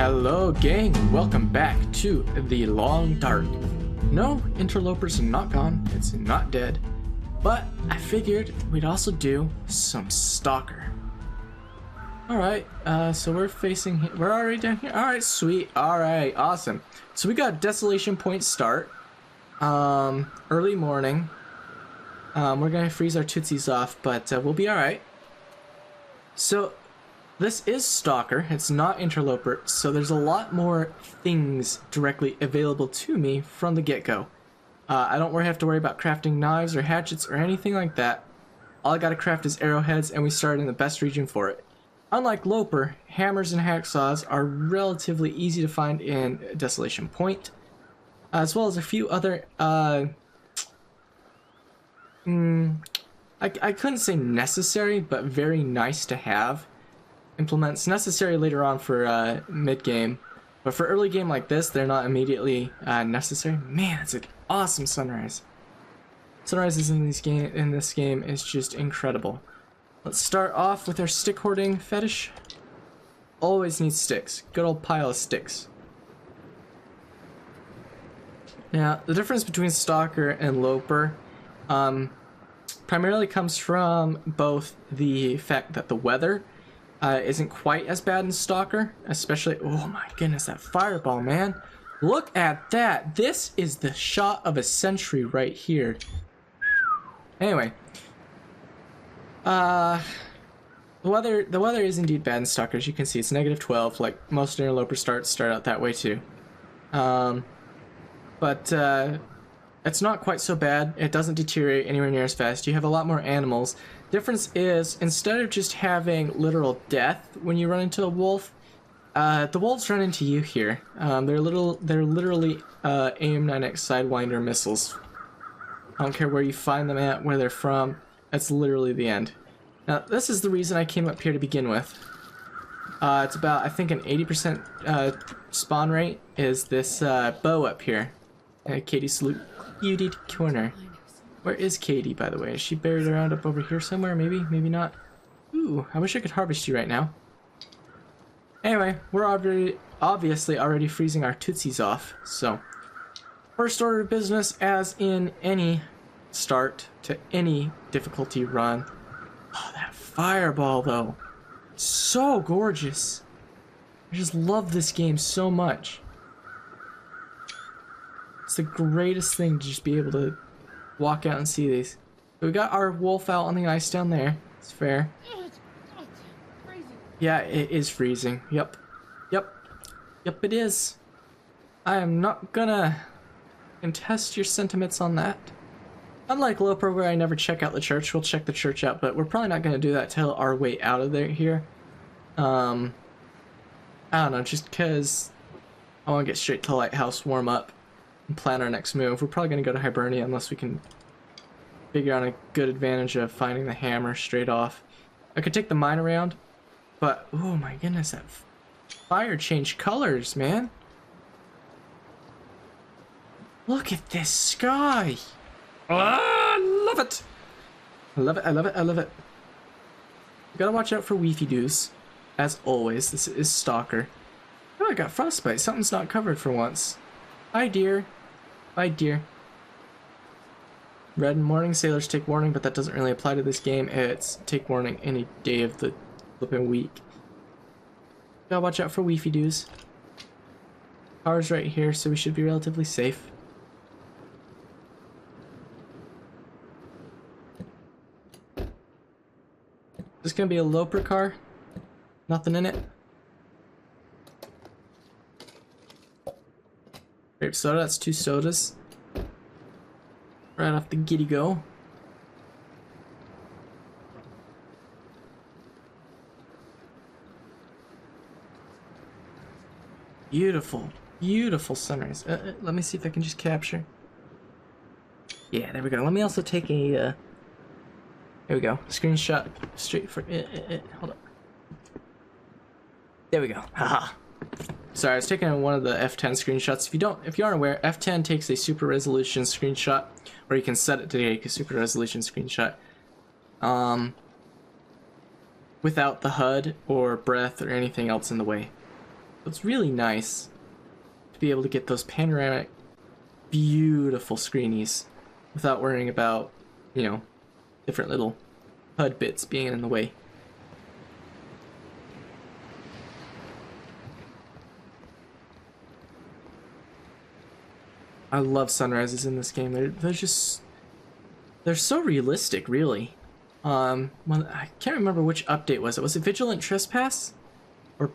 Hello gang, welcome back to the Long Dark. No, Interloper's not gone, it's not dead, but I figured we'd also do some Stalker. Alright, so we're already down here. Alright, sweet, alright, awesome. So we got Desolation Point start, early morning. We're gonna freeze our tootsies off, but we'll be alright. So this is Stalker, it's not Interloper, so there's a lot more things directly available to me from the get-go. I don't have to worry about crafting knives or hatchets or anything like that. All I gotta craft is arrowheads, and we start in the best region for it. Unlike Loper, hammers and hacksaws are relatively easy to find in Desolation Point, as well as a few other, I couldn't say necessary, but very nice to have implements. Necessary later on for mid-game, but for early game like this, they're not immediately necessary. Man, it's an awesome sunrise. Sunrises in this game is just incredible. Let's start off with our stick hoarding fetish. Always need sticks. Good old pile of sticks. Now, the difference between Stalker and Loper primarily comes from both the fact that the weather isn't quite as bad in Stalker, especially, oh my goodness, that fireball, man. Look at that. This is the shot of a century right here. Anyway, the weather is indeed bad in Stalker. As you can see, it's -12, like most Interloper starts start out that way too. But it's not quite so bad. It doesn't deteriorate anywhere near as fast. You have a lot more animals. Difference is, instead of just having literal death when you run into a wolf, the wolves run into you here. They're literally AIM-9X Sidewinder missiles. I don't care where you find them at, where they're from. That's literally the end. Now, this is the reason I came up here to begin with. It's about, I think, an 80% spawn rate is this bow up here. Katie salute. Beauty corner. Where is Katie, by the way? Is she buried around up over here somewhere? Maybe, maybe not. Ooh, I wish I could harvest you right now. Anyway, we're obviously already freezing our tootsies off, so first order of business, as in any start to any difficulty run. Oh, that fireball, though. So gorgeous. I just love this game so much. It's the greatest thing to just be able to walk out and see these. So we got our wolf out on the ice down there. It's fair. Yeah, it is freezing. Yep. Yep. Yep, it is. I am not gonna contest your sentiments on that. Unlike Loper, where I never check out the church, we'll check the church out, but we're probably not gonna do that till our way out of there here. I don't know, just because I want to get straight to Lighthouse, warm up, and plan our next move. We're probably going to go to Hibernia unless we can figure out a good advantage of finding the hammer straight off. I could take the mine around, but oh my goodness, that fire changed colors, man. Look at this sky. Ah, I love it. I love it, I love it, I love it. You gotta watch out for Weefy Doos. As always, this is Stalker. Oh, I got frostbite. Something's not covered for once. Bye, dear. Bye, dear. Red morning, sailors take warning, but that doesn't really apply to this game. It's take warning any day of the flipping week. Gotta watch out for Weefy Doos. Car's right here, so we should be relatively safe. This is gonna be a Loper car. Nothing in it. Grape soda, that's 2 sodas. Right off the giddy go. Beautiful, beautiful sunrise. Let me see if I can just capture. Yeah, there we go. Let me also take a, here we go. Screenshot straight for, hold up. There we go. Haha. Sorry, I was taking one of the F10 screenshots. If you aren't aware, F10 takes a super resolution screenshot, or you can set it to take a super resolution screenshot. without the HUD or breath or anything else in the way. it's really nice to be able to get those panoramic, beautiful screenies without worrying about, you know, different little HUD bits being in the way. I love sunrises in this game. They're so realistic, really. Well, I can't remember which update was it. Was it Vigilant Trespass? Or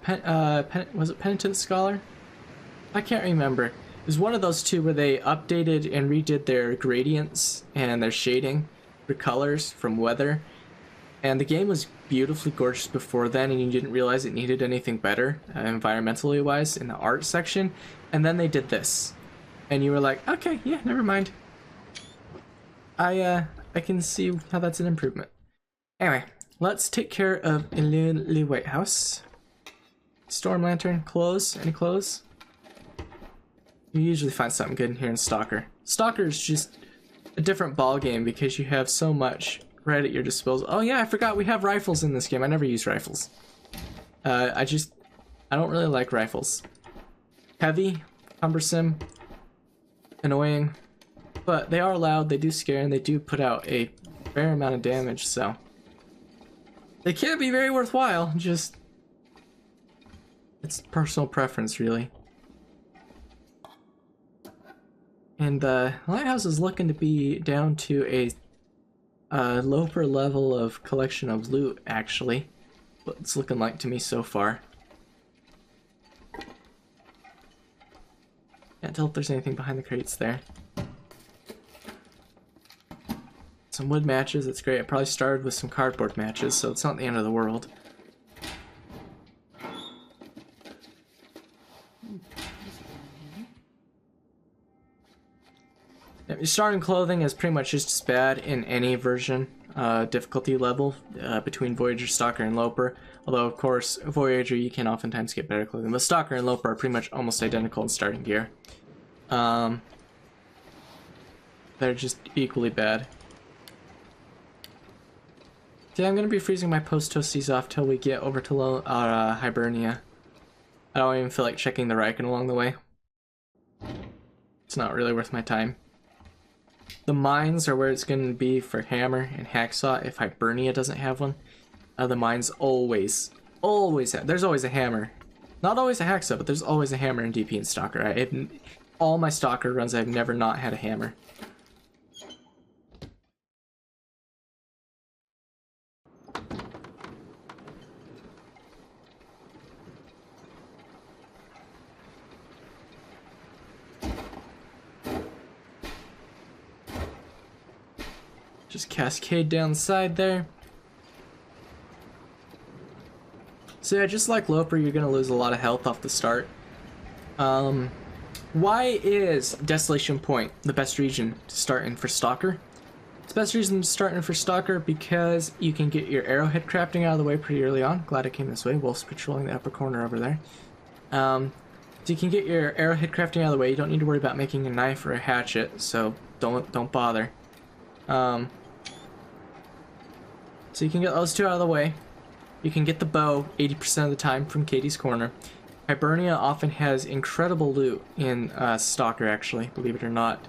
was it Penitent Scholar? I can't remember. It was one of those two where they updated and redid their gradients and their shading for colors from weather. And the game was beautifully gorgeous before then, and you didn't realize it needed anything better, environmentally wise, in the art section. And then they did this. And you were like, okay, yeah, never mind. I can see how that's an improvement. Anyway, let's take care of Lonelywolf. Storm Lantern, clothes, any clothes? You usually find something good in here in Stalker. Stalker is just a different ball game because you have so much right at your disposal. Oh yeah, I forgot we have rifles in this game. I never use rifles. I don't really like rifles. Heavy, cumbersome, annoying, but they are loud, they do scare, and they do put out a fair amount of damage, so they can be very worthwhile. Just it's personal preference, really. And the lighthouse is looking to be down to a lower level of collection of loot, actually. What it's looking like to me so far. Can't tell if there's anything behind the crates there. Some wood matches, it's great. I probably started with some cardboard matches, so it's not the end of the world. Yeah, your starting clothing is pretty much just as bad in any version, difficulty level, between Voyager, Stalker, and Loper. Although, of course, Voyager you can oftentimes get better clothing, but Stalker and Loper are pretty much almost identical in starting gear. They're just equally bad. Yeah, I'm gonna be freezing my post-toasties off till we get over to Hibernia. I don't even feel like checking the Riken along the way. It's not really worth my time. The mines are where it's gonna be for hammer and hacksaw if Hibernia doesn't have one. The mines always have. There's always a hammer. Not always a hacksaw, but there's always a hammer in DP and Stalker. All my Stalker runs, I've never not had a hammer. Just cascade down the side there. So yeah, just like Loper, you're gonna lose a lot of health off the start. Why is Desolation Point the best region to start in for Stalker? It's the best reason to start in for Stalker because you can get your arrowhead crafting out of the way pretty early on. Glad I came this way. Wolf's patrolling the upper corner over there. So you can get your arrowhead crafting out of the way. You don't need to worry about making a knife or a hatchet, so don't bother. So you can get those two out of the way. You can get the bow 80% of the time from Katie's Corner. Hibernia often has incredible loot in Stalker, actually, believe it or not.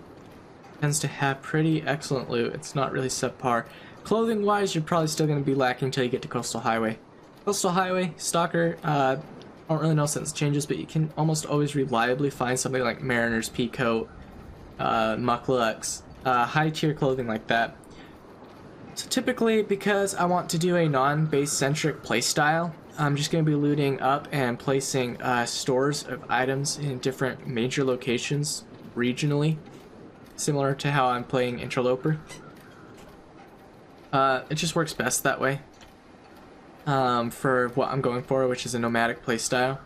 Tends to have pretty excellent loot. It's not really subpar. Clothing-wise, you're probably still going to be lacking until you get to Coastal Highway. Coastal Highway, Stalker, I don't really know since it changes, but you can almost always reliably find something like Mariner's Peacoat, Mucklucks, high-tier clothing like that. So typically, because I want to do a non-base-centric playstyle, I'm just going to be looting up and placing stores of items in different major locations regionally, similar to how I'm playing Interloper. It just works best that way for what I'm going for, which is a nomadic playstyle.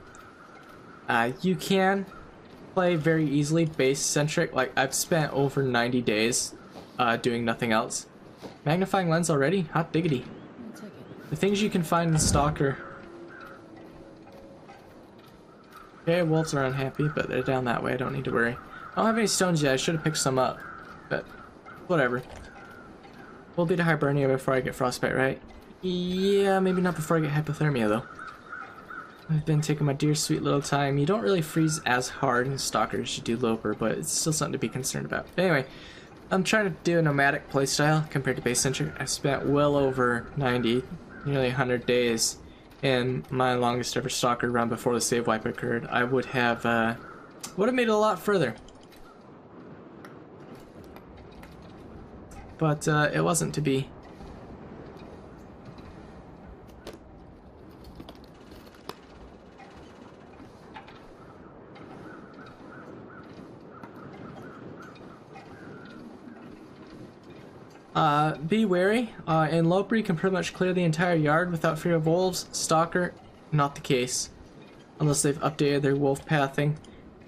You can play very easily base-centric. Like, I've spent over 90 days doing nothing else. Magnifying lens already? Hot diggity. The things you can find in Stalker. Okay, wolves are unhappy, but they're down that way. I don't need to worry. I don't have any stones yet. I should have picked some up, but whatever. We'll be to Hibernia before I get frostbite, right? Yeah, maybe not before I get hypothermia, though. I've been taking my dear sweet little time. You don't really freeze as hard in Stalker as you do Loper, but it's still something to be concerned about. Anyway, I'm trying to do a nomadic playstyle compared to base-centric. I spent well over 90, nearly 100 days in my longest ever Stalker run before the save wipe occurred. I would have made it a lot further. But it wasn't to be. Be wary. In Loper, you can pretty much clear the entire yard without fear of wolves. Stalker, not the case. Unless they've updated their wolf pathing,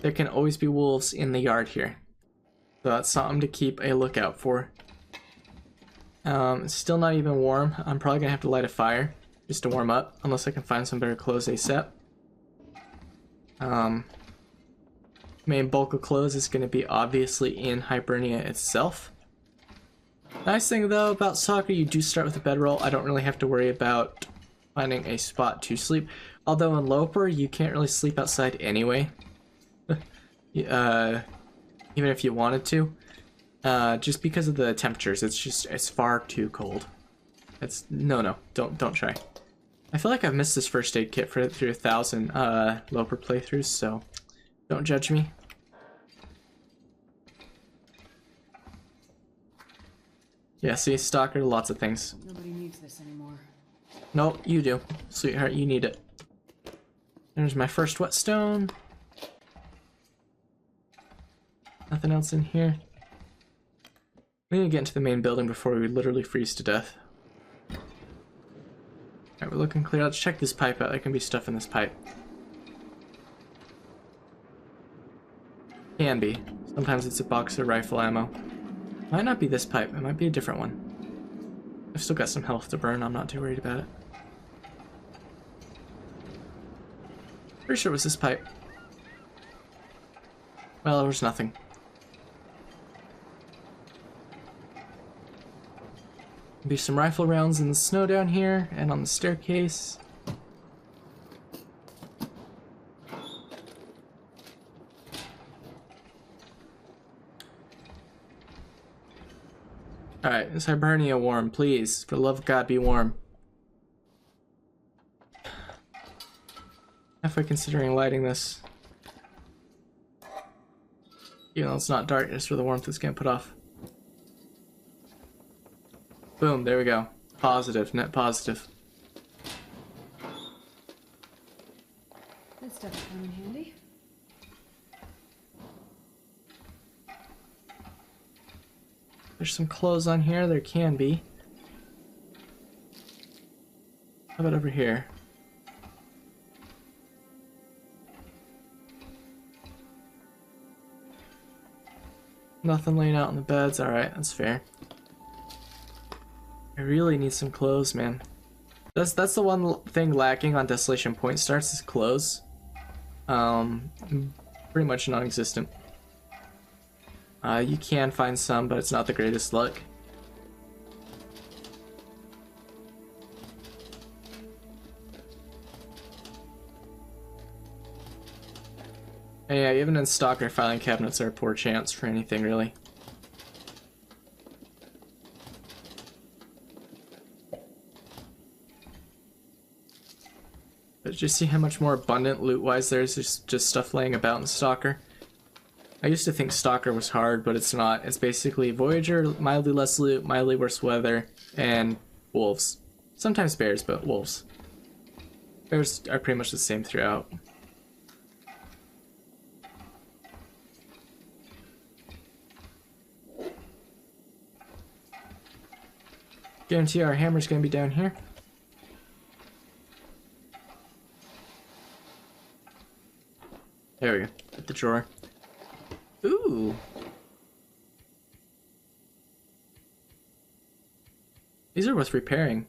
there can always be wolves in the yard here. So that's something to keep a lookout for. It's still not even warm. I'm probably gonna have to light a fire just to warm up, unless I can find some better clothes ASAP. Main bulk of clothes is gonna be obviously in Hibernia itself. Nice thing though about Stalker, you do start with a bedroll. I don't really have to worry about finding a spot to sleep. Although in Loper, you can't really sleep outside anyway. Even if you wanted to. Just because of the temperatures, it's far too cold. No, don't try. I feel like I've missed this first aid kit through 1,000 Loper playthroughs, so don't judge me. Yeah, see, Stalker, lots of things. Nobody needs this anymore. Nope, you do. Sweetheart, you need it. There's my first whetstone. Nothing else in here. We need to get into the main building before we literally freeze to death. Alright, we're looking clear. Let's check this pipe out. There can be stuff in this pipe. Can be. Sometimes it's a box of rifle ammo. Might not be this pipe. It might be a different one. I've still got some health to burn. I'm not too worried about it. Pretty sure it was this pipe. Well, there was nothing. Be some rifle rounds in the snow down here and on the staircase. Alright, is Hibernia warm? Please, for the love of God, be warm. Halfway considering lighting this. Even though it's not dark, just for the warmth it's gonna put off. Boom, there we go. Positive, net positive. This stuff's come in handy. There's some clothes on here, there can be. How about over here? Nothing laying out on the beds, alright, that's fair. I really need some clothes, man. That's the one thing lacking on Desolation Point starts is clothes. Pretty much non-existent. You can find some, but it's not the greatest luck. And yeah, even in Stalker, filing cabinets are a poor chance for anything, really. But just see how much more abundant loot-wise there's just stuff laying about in Stalker. I used to think Stalker was hard, but it's not. It's basically Voyager, mildly less loot, mildly worse weather, and wolves. Sometimes bears, but wolves. Bears are pretty much the same throughout. Guarantee our hammer's gonna be down here. There we go. At the drawer. Ooh. These are worth repairing.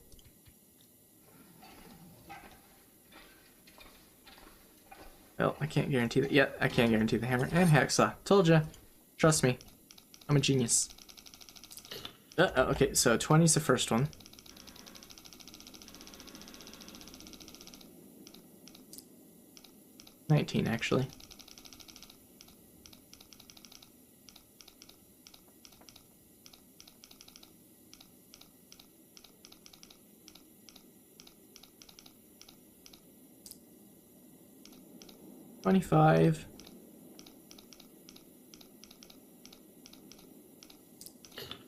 Well, I can't guarantee that. Yeah, I can guarantee the hammer and hacksaw. Told ya. Trust me. I'm a genius. Okay, so 20 is the first one. 19 actually. $25.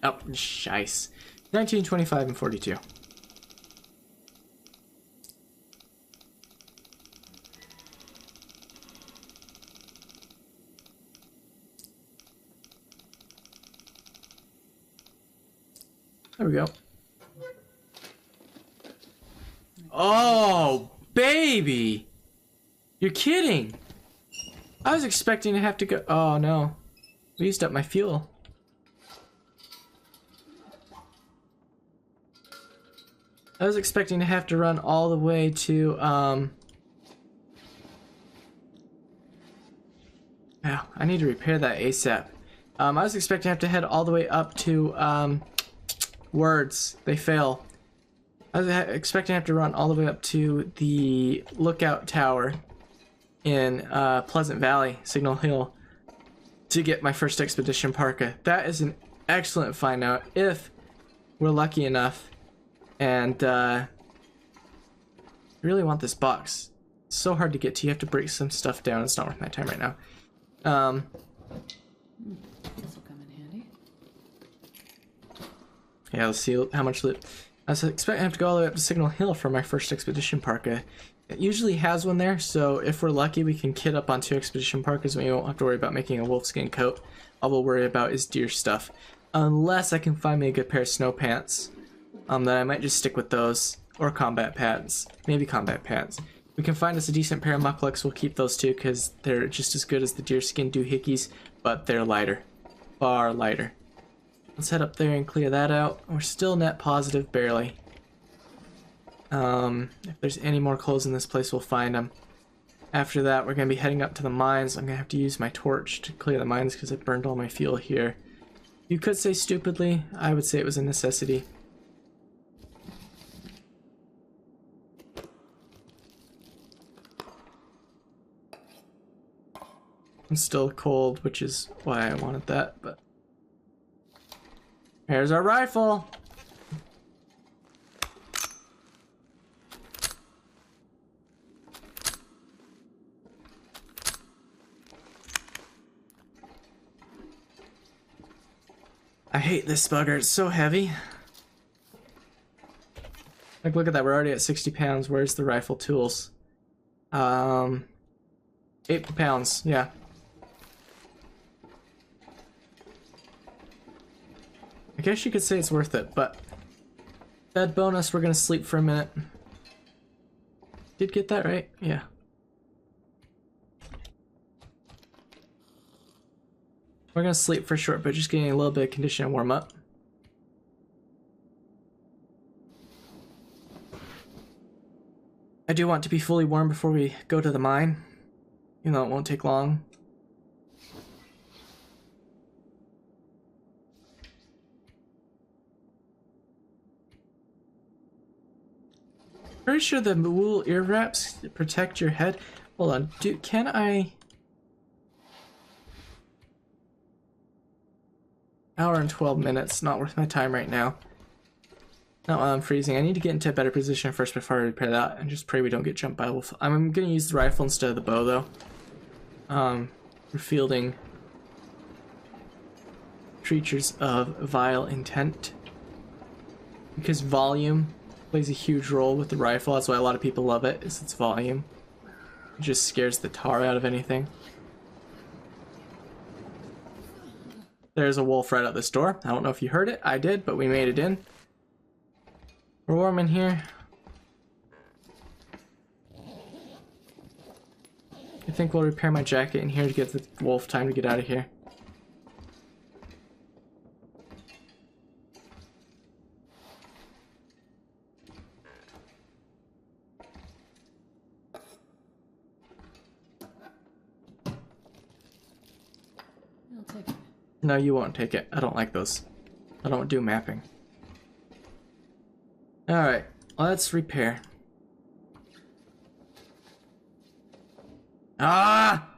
Oh, shice. 19, 25, and 42. There we go. Oh, baby! You're kidding! I was expecting to have to go. Oh no. We used up my fuel. I was expecting to have to run all the way to, Wow, I need to repair that ASAP. I was expecting to have to head all the way up to, words. They fail. I was expecting to have to run all the way up to the lookout tower in, Pleasant Valley, Signal Hill, to get my first expedition parka. That is an excellent find now, if we're lucky enough. And, I really want this box. It's so hard to get to. You have to break some stuff down. It's not worth my time right now. This will come in handy. Yeah, let's see how much loot. I was expecting to have to go all the way up to Signal Hill for my first expedition parka. It usually has one there, so if we're lucky, we can kit up on 2 expedition parkas and we won't have to worry about making a wolfskin coat. All we'll worry about is deer stuff. Unless I can find me a good pair of snow pants. Then I might just stick with those, or combat pants. Maybe combat pants. We can find us a decent pair of mucklucks. We'll keep those too, because they're just as good as the deerskin doohickeys, but they're lighter. Far lighter. Let's head up there and clear that out. We're still net positive, barely. If there's any more clothes in this place, we'll find them. After that, we're going to be heading up to the mines. I'm going to have to use my torch to clear the mines because I burned all my fuel here. You could say stupidly. I would say it was a necessity. I'm still cold, which is why I wanted that, but... Here's our rifle! I hate this bugger, it's so heavy. Like, look at that, we're already at 60 pounds. Where's the rifle tools? 8 pounds, yeah. I guess you could say it's worth it, but bed bonus, we're gonna sleep for a minute. Did get that right? Yeah. We're gonna sleep for short, but just getting a little bit of condition and warm up. I do want to be fully warm before we go to the mine, even though it won't take long. Pretty sure the wool ear wraps protect your head. Hold on, can I? Hour and 12 minutes, not worth my time right now. Not while I'm freezing. I need to get into a better position first before I repair that, and just pray we don't get jumped by a wolf. I'm gonna use the rifle instead of the bow though. For fielding creatures of vile intent. Because volume plays a huge role with the rifle. That's why a lot of people love it, is its volume. It just scares the tar out of anything. There's a wolf right out this door. I don't know if you heard it. I did, but we made it in. We're warm in here. I think we'll repair my jacket in here to give the wolf time to get out of here. I'll take it. No, you won't take it. I don't like those. I don't do mapping. Alright, let's repair. Ah!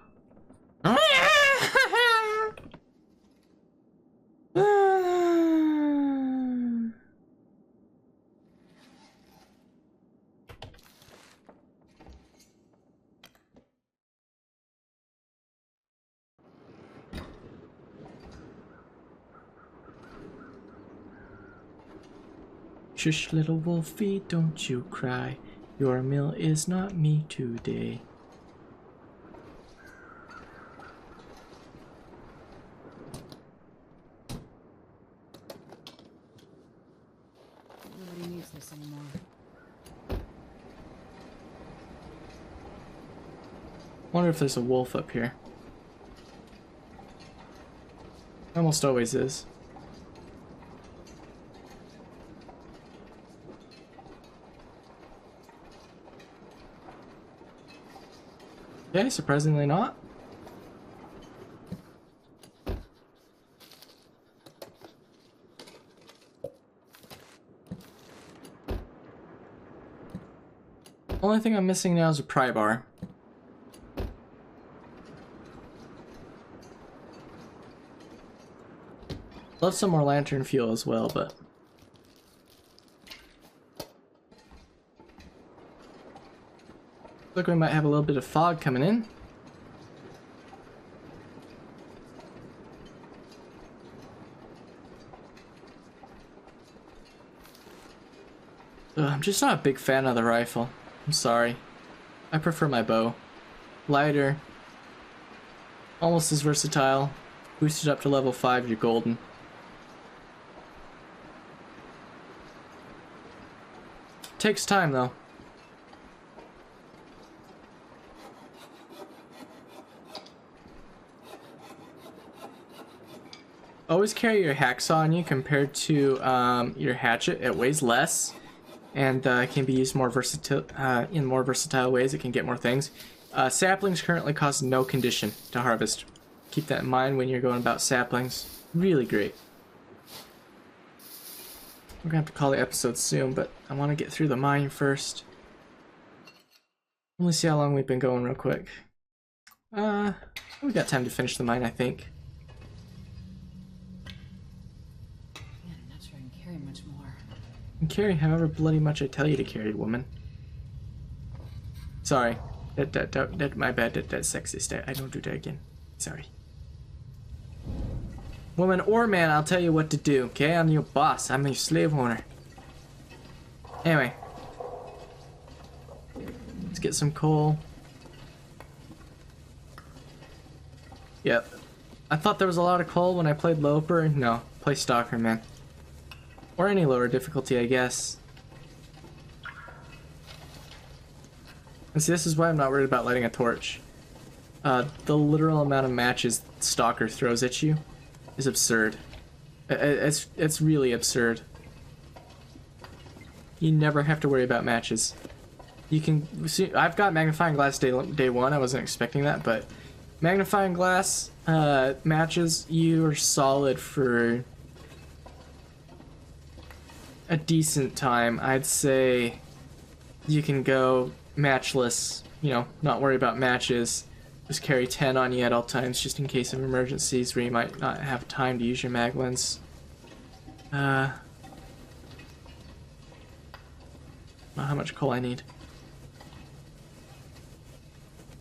Shush, little wolfie, don't you cry. Your meal is not me today. Nobody needs this anymore. Wonder if there's a wolf up here. Almost always is. Okay, surprisingly not. Only thing I'm missing now is a pry bar. Love some more lantern fuel as well, but look, we might have a little bit of fog coming in. Ugh, I'm just not a big fan of the rifle. I'm sorry. I prefer my bow. Lighter. Almost as versatile. Boosted up to level 5, you're golden. Takes time though. Always carry your hacksaw on you compared to your hatchet. It weighs less and can be used more in more versatile ways. It can get more things. Saplings currently cost no condition to harvest. Keep that in mind when you're going about saplings. Really great. We're gonna have to call the episode soon, but I want to get through the mine first. Let me see how long we've been going real quick. We got time to finish the mine, I think. Man, I'm not sure I can carry much more. You can carry however bloody much I tell you to carry, woman. Sorry. That my bad. That's sexist. I don't do that again. Sorry. Woman or man, I'll tell you what to do, okay? I'm your boss. I'm your slave owner. Anyway. Let's get some coal. Yep. I thought there was a lot of coal when I played Loper. No, play Stalker, man. Or any lower difficulty, I guess. And see, this is why I'm not worried about lighting a torch. The literal amount of matches Stalker throws at you is absurd. It's really absurd. You never have to worry about matches. You can see, I've got magnifying glass day one. I wasn't expecting that, but magnifying glass matches, you are solid for a decent time. I'd say you can go matchless, you know, not worry about matches. Just carry 10 on you at all times, just in case of emergencies where you might not have time to use your mag lens. Not how much coal I need.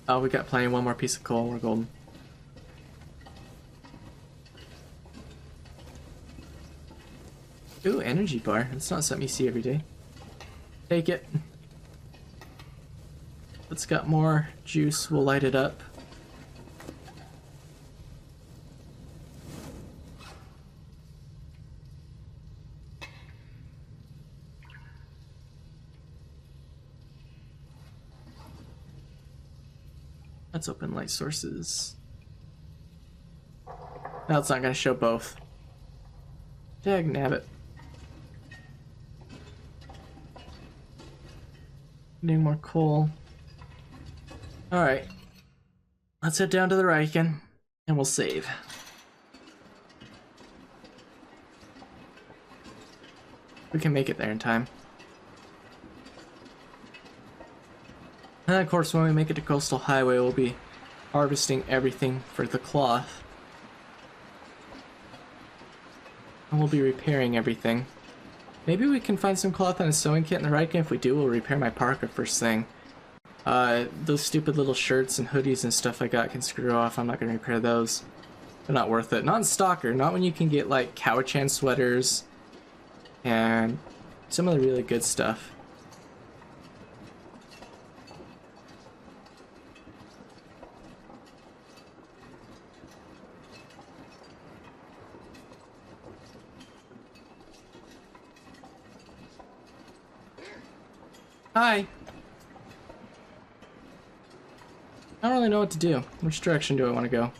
Oh, we got plenty. One more piece of coal. We're golden. Ooh, energy bar. That's not something you see every day. Take it. It's got more juice. We'll light it up. Let's open light sources. No, it's not going to show both. Dag nabbit. Need more coal. Alright. Let's head down to the Riken and we'll save. We can make it there in time. And of course, when we make it to Coastal Highway, we'll be harvesting everything for the cloth. And we'll be repairing everything. Maybe we can find some cloth on a sewing kit in the right game. If we do, we'll repair my parka first thing. Those stupid little shirts and hoodies and stuff I got can screw off. I'm not going to repair those. They're not worth it. Not in Stalker. Not when you can get like Cowichan sweaters and some of the really good stuff. Hi. I don't really know what to do. Which direction do I want to go?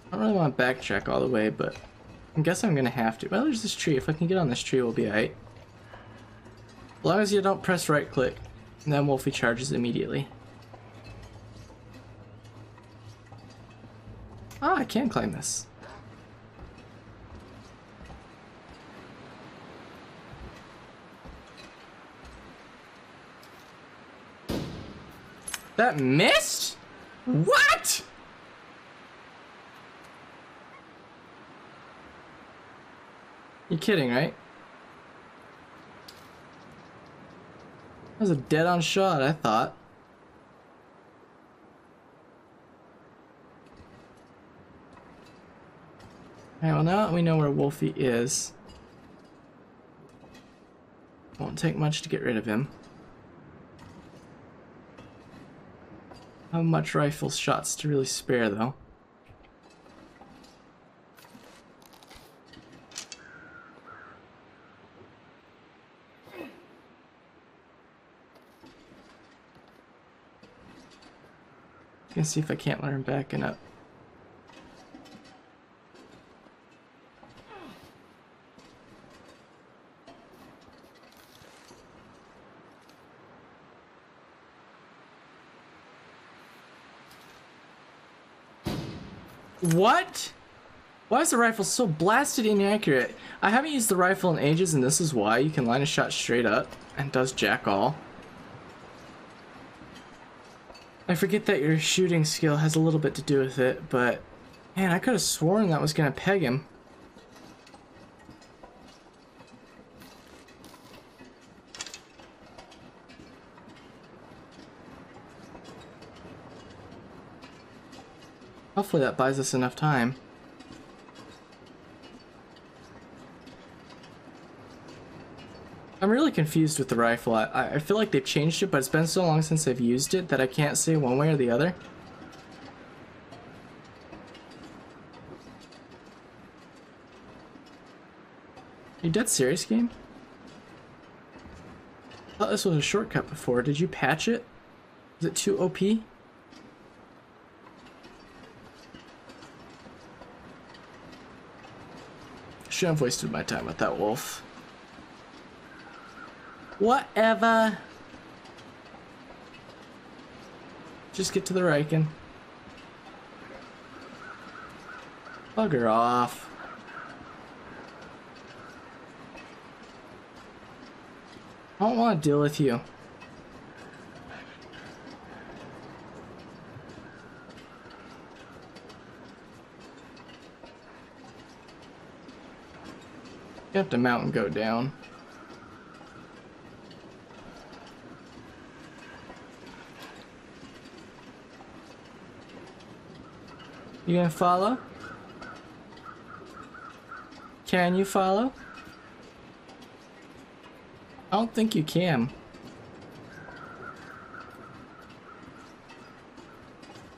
I don't really want to backtrack all the way, but I guess I'm gonna have to. Well, there's this tree. If I can get on this tree, we'll be alright. As long as you don't press right click, and then Wolfie charges immediately. Ah, I can climb this. That missed? What? You're kidding, right? That was a dead-on shot, I thought. Alright, well now that we know where Wolfie is, won't take much to get rid of him. How much rifle shots to really spare, though? Gonna see if I can't learn backing up. What? Why is the rifle so blasted inaccurate? I haven't used the rifle in ages, and this is why. You can line a shot straight up and does jack all. I forget that your shooting skill has a little bit to do with it, but man, I could have sworn that was gonna peg him. Hopefully that buys us enough time. I'm really confused with the rifle. I feel like they've changed it, but it's been so long since I've used it that I can't say one way or the other. Are you dead serious, game? I thought this was a shortcut before. Did you patch it? Is it too OP? Shouldn't have wasted my time with that wolf. Whatever. Just get to the Riken. Bugger off. I don't want to deal with you. You have to mount and go down. You gonna follow? Can you follow? I don't think you can.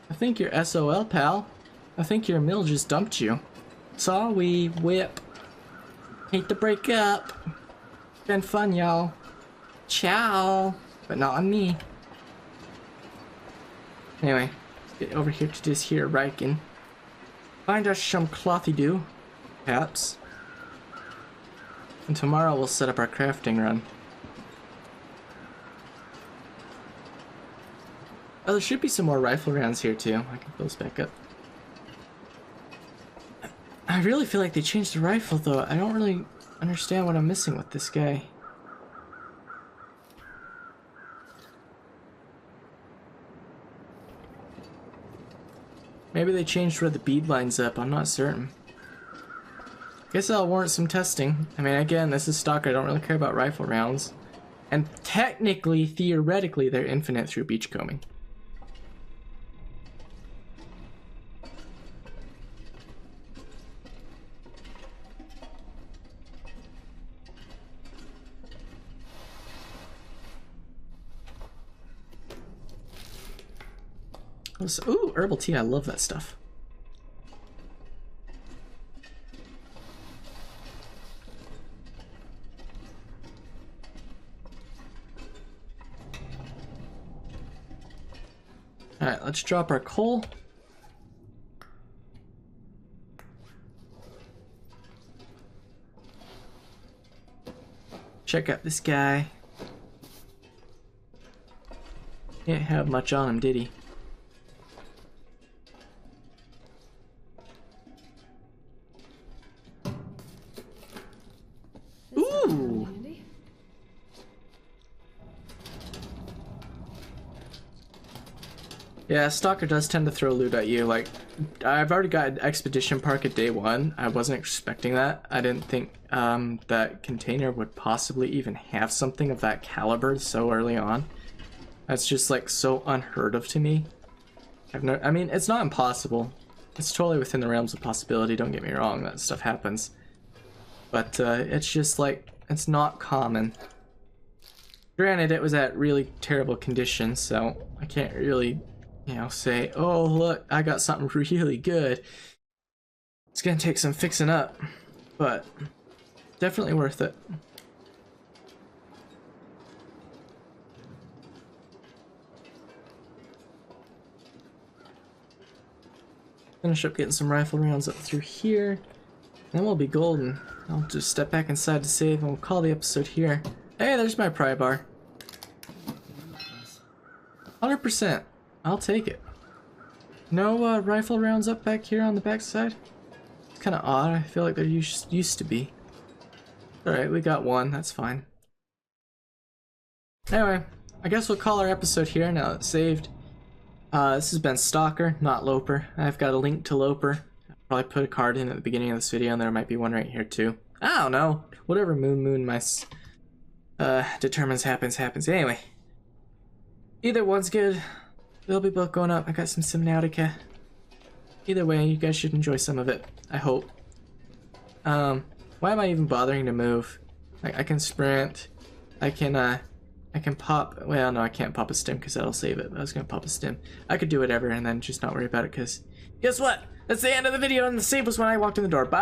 I think you're SOL, pal. I think your mill just dumped you. Sorry, whip. Hate to break up. Been fun, y'all. Ciao. But not on me. Anyway, get over here to this here Riken. Find us some clothy do, perhaps. And tomorrow we'll set up our crafting run. Oh, there should be some more rifle rounds here too. I can fill those back up. I really feel like they changed the rifle though. I don't really understand what I'm missing with this guy. Maybe they changed where the bead lines up, I'm not certain. Guess that'll warrant some testing. I mean, again, this is Stalker, I don't really care about rifle rounds. And technically, theoretically, they're infinite through beachcombing. Ooh, herbal tea, I love that stuff. Alright, let's drop our coal. Check out this guy. Didn't have much on him, did he? Ooh! Yeah, Stalker does tend to throw loot at you. Like, I've already got an expedition park at day 1. I wasn't expecting that. I didn't think that container would possibly even have something of that caliber so early on. That's just like so unheard of to me. I mean, it's not impossible. It's totally within the realms of possibility, don't get me wrong, that stuff happens. But it's just like, it's not common. Granted, it was at really terrible conditions, so I can't really, you know, say, oh look, I got something really good. It's gonna take some fixing up, but definitely worth it. Finish up getting some rifle rounds up through here, then we'll be golden. I'll just step back inside to save and we'll call the episode here. Hey, there's my pry bar. 100%. I'll take it. No rifle rounds up back here on the backside? It's kind of odd. I feel like there used to be. Alright, we got one. That's fine. Anyway, I guess we'll call our episode here now that it's saved. This has been Stalker, not Loper. I've got a link to Loper. I'll probably put a card in at the beginning of this video, and there might be one right here too. I don't know. Whatever Moon Mice determines happens. Anyway. Either one's good. They'll be both going up. I got some Subnautica. Either way, you guys should enjoy some of it. I hope. Why am I even bothering to move? I can sprint. I can pop. Well, no, I can't pop a stim because that'll save it. I was gonna pop a stim. I could do whatever and then just not worry about it because guess what? That's the end of the video, and the save was when I walked in the door. Bye.